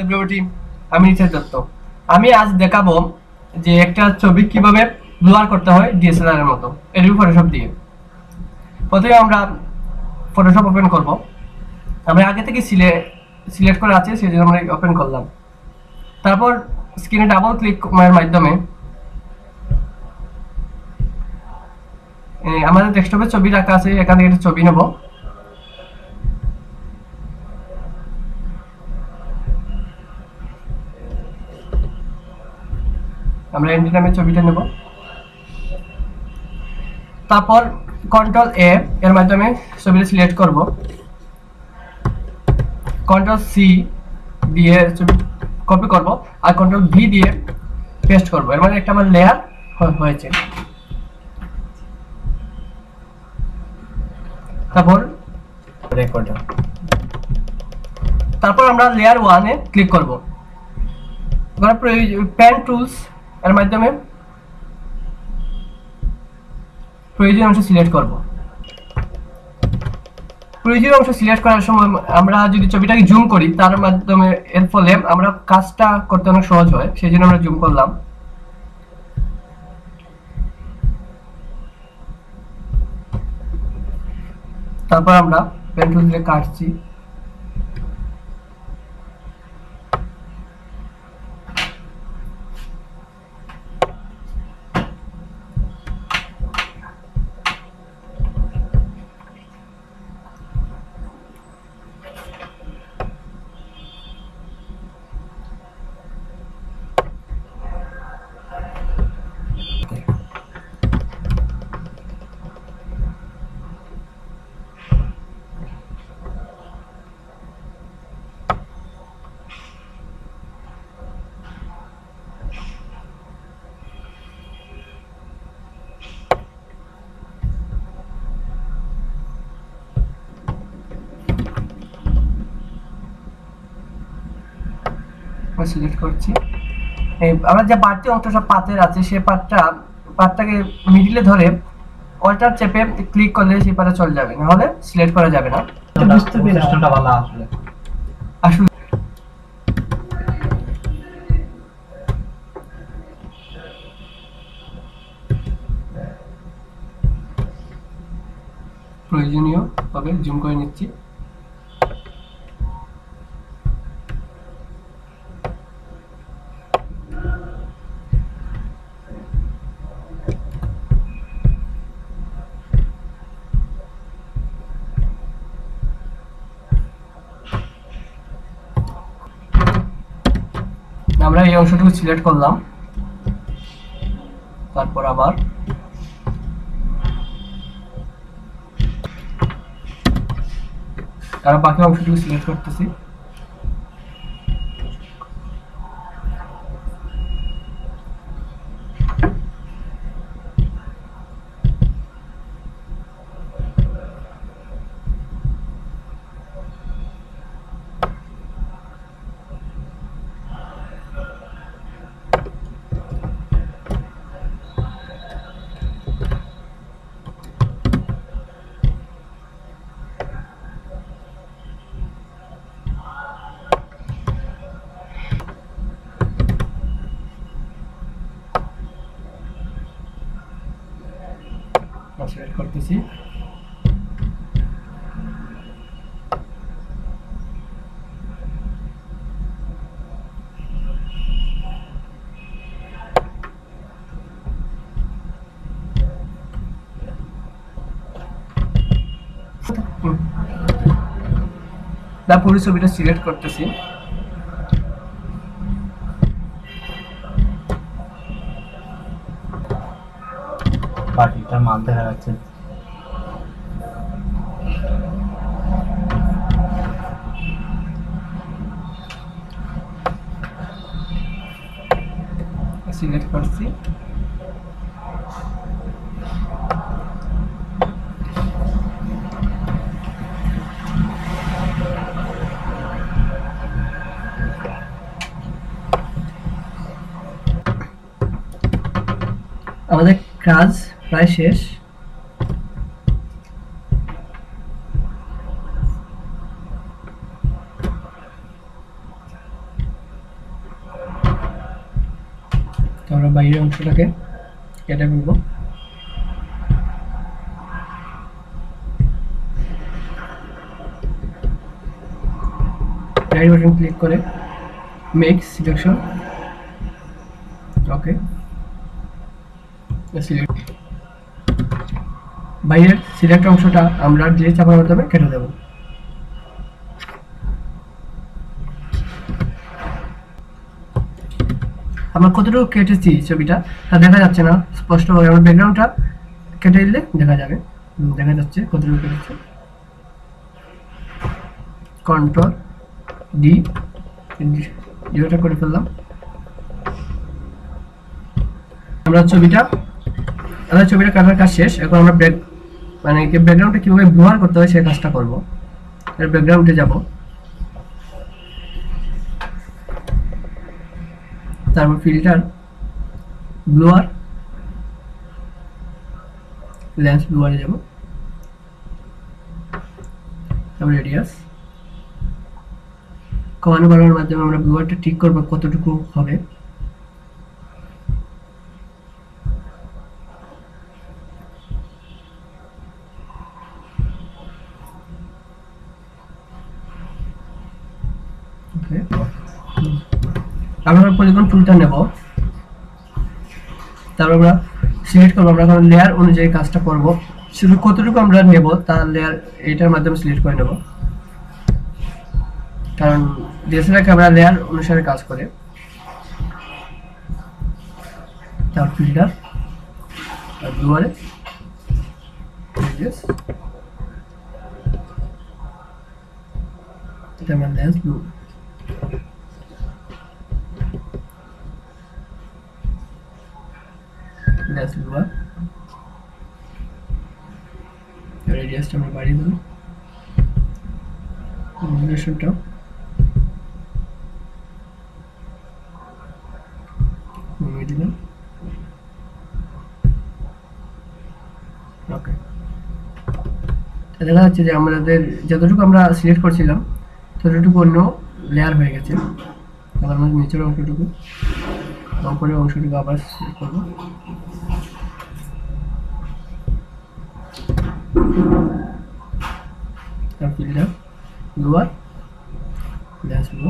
Everybody, আমি নিচের দত্ত। আমি আজ দেখাবো যে একটা ছবি কিভাবে ব্লার করতে হয় ডিএসএলআর এর মতো এডিট ফটোশপ দিয়ে। প্রথমে আমরা ফটোশপ ওপেন করব। আমরা আগে থেকে সিলেক্ট করা আছে সেজন্য আমরা ওপেন করলাম। তারপর স্ক্রিনে ডাবল ক্লিক করার মাধ্যমে আমাদের ডেস্কটপে ছবি রাখা আছে, এখান থেকে একটা ছবি নেব। আমরা এন্ডি নামে ছবিটা নেব। তারপর কন্ট্রোল এ এর মাধ্যমে ছবিটা সিলেক্ট করব। কন্ট্রোল সি দিয়ে কপি করব আর কন্ট্রোল ভি দিয়ে পেস্ট করব। এর মানে একটা আমার লেয়ার হয়েছে। তারপর আমরা লেয়ার 1 এ ক্লিক করব। পেন টুলস এর মাধ্যমে প্রয়োজনীয় অংশ সিলেক্ট করব। প্রয়োজনীয় অংশ সিলেক্ট করার সময় আমরা যদি ছবিটাকে জুম করি তার মাধ্যমে এর ফলে আমরা কাজটা করতে অনেক সহজ হয়, সেই জন্য আমরা জুম করলাম। তারপর আমরা পেন টুল দিয়ে কাটছি। সিলেক্ট করছি। আমরা যে বাড়তি অংশটা পাতের আছে সেই পাতটাকে মিডিলে ধরে অল্টার চেপে ক্লিক করলে সেই পাতে চলে যাবে, নাহলে সিলেক্ট করা যাবে না। বুঝতে পেরেছি, সিস্টেমটা ভালো আসলে প্রয়োজনীয় ভাবে জুম করে নিচ্ছি। আমরা এই অংশটুকু সিলেক্ট করলাম। তারপর আবার বাকি অংশটুকু সিলেক্ট করতেছি। সিলেক্ট করতেছি। পুরো ছবিটা সিলেক্ট করতেছি। বাকিটার মান দেখা যাচ্ছে। সিলেক্ট করছি। আমাদের কাজ প্রায় শেষ। আমরা বাইরের অংশটাকে কেটে ফেলবো। রাইট বাটন ক্লিক করে মেক সিলেকশন, ওকে, সিলেক্ট। বাইরের সিলেক্ট অংশটা আমরা ডিলিট চাপার মাধ্যমে কেটে দেব। আমরা কতটুকু কেটেছি ছবিটা তা দেখা যাচ্ছে না স্পষ্টভাবে, আমরা ব্যাকগ্রাউন্ডটা কেটে দিলে দেখা যাবে, দেখা যাচ্ছে কতটুকু কেটেছে। কন্ট্রোল ডি ডিলিট করে ফেললাম। আমরা ছবিটা কাটার কাজ শেষ। এখন আমরা ব্যাকগ্রাউন্ডটা কিভাবে ব্লার করতে হয় সেই কাজটা করব। এর ব্যাকগ্রাউন্ডে যাব, তারপর ফিল্টার, ব্লার, লেন্স ব্লারে যাব, তারপর রেডিয়াস কমানো বাড়ানোর মাধ্যমে আমরা ব্লারটা ঠিক করব কতটুকু হবে। আমরা পলিগন টুলটা নেব, তারপর আমরা সিলেক্ট করব। আমরা এখন লেয়ার অনুযায়ী কাজটা করব, শুধু কতটুকু আমরা নেব তার লেয়ার এটার মাধ্যমে সিলেক্ট করে নেব, কারণ ডিএসএলআর ক্যামেরা লেয়ার অনুসারে কাজ করে। তার ফিল্টার আর ব্লুয়ারে এটা আমরা লেন্স ব্লু, লেন্স ব্লুয়ার, রেডিয়াসটা আমরা বাড়িয়ে দেবো, রেজুলেশনটাও কমিয়ে দিলাম, ওকে। দেখা যাচ্ছে যে আমাদের যতটুকু আমরা সিলেক্ট করছিলাম ততটুকু অন্য লেয়ার হয়ে গেছে। আবার আমরা নিচের অংশটুকু, উপরের অংশটুকু আবার সিলেক্ট করবো। ফিল্টার, ব্লুয়ার, লেন্স ব্লু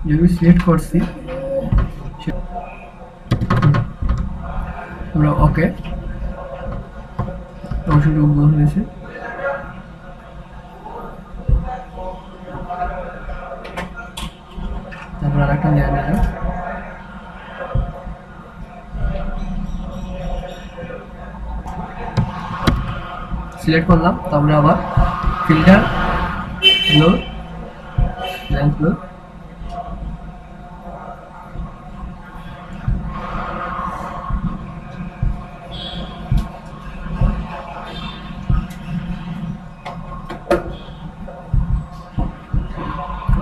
যেগুলো সিলেক্ট করছি আমরা, ওকে, অংশটুকু ব্লু হয়েছে। তারপর আর একটা লেয়ার নিলাম, সিলেক্ট করলাম। তারপরে আবার ফিল্টার, ব্লু, লেন্স ব্লু,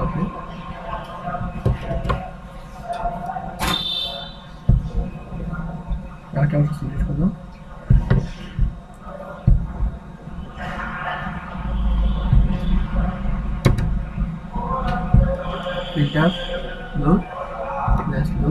ওকে। একটা অংশ সিলেক্ট করলাম, ফিল্টার, ব্লু, লেন্স ব্লু,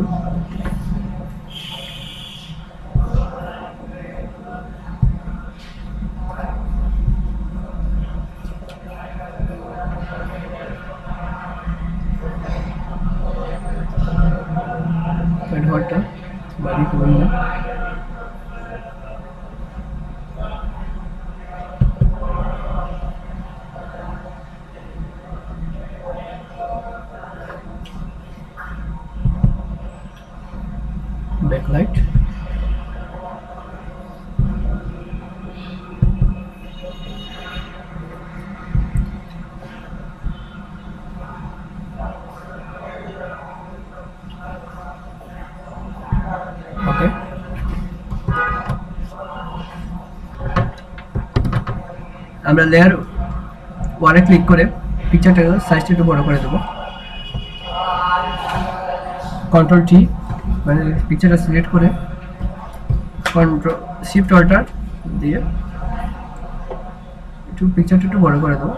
ঘরটা বাড়ি করলাম, ব্যাকলাইট, ওকে। আমরা লেয়ার ওয়ানে ক্লিক করে পিকচারটাকে সাইজটা একটু বড় করে দেবো, কন্ট্রোল টি মানে পিকচারটা সিলেক্ট করে কন্ট্রোল শিফট অল্টার দিয়ে একটু পিকচারটা একটু বড় করে দেবো।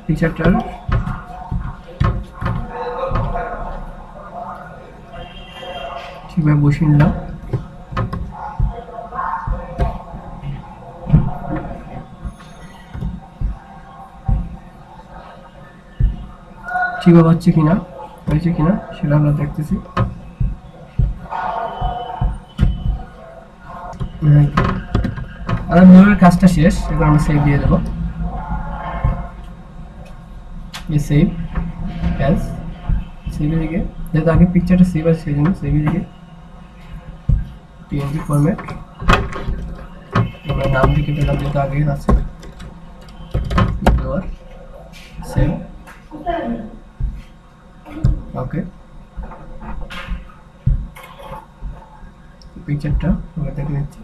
পিকচারটার ঠিকভাবে বসিয়ে নিলাম। ঠিকভাবে হচ্ছে কিনা সেটা আমরা দেখতেছি। আমাদের ব্লুরের কাজটা শেষ, এবার আমরা সেভ দিয়ে দেবো। সেভ অ্যাজ, সেভের দিকে যেহেতু আগে পিকচারটা সেভ আছে সেই জন্য সেভের দিকে পিএনজি ফরম্যাট আমরা নাম লিখে পেলাম যেহেতু আগে আছে। সেভ, ওকে। পিকচারটা আমরা দেখে নিচ্ছি,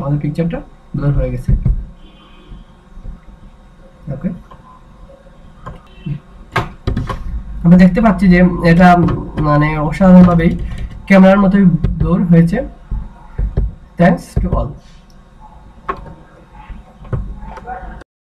আমাদের পিকচারটা ব্লার হয়ে গেছে। ওকে, আমরা দেখতে পাচ্ছি যে এটা মানে অসাধারণভাবেই ক্যামেরার মতোই ব্লার হয়েছে। Thanks to all.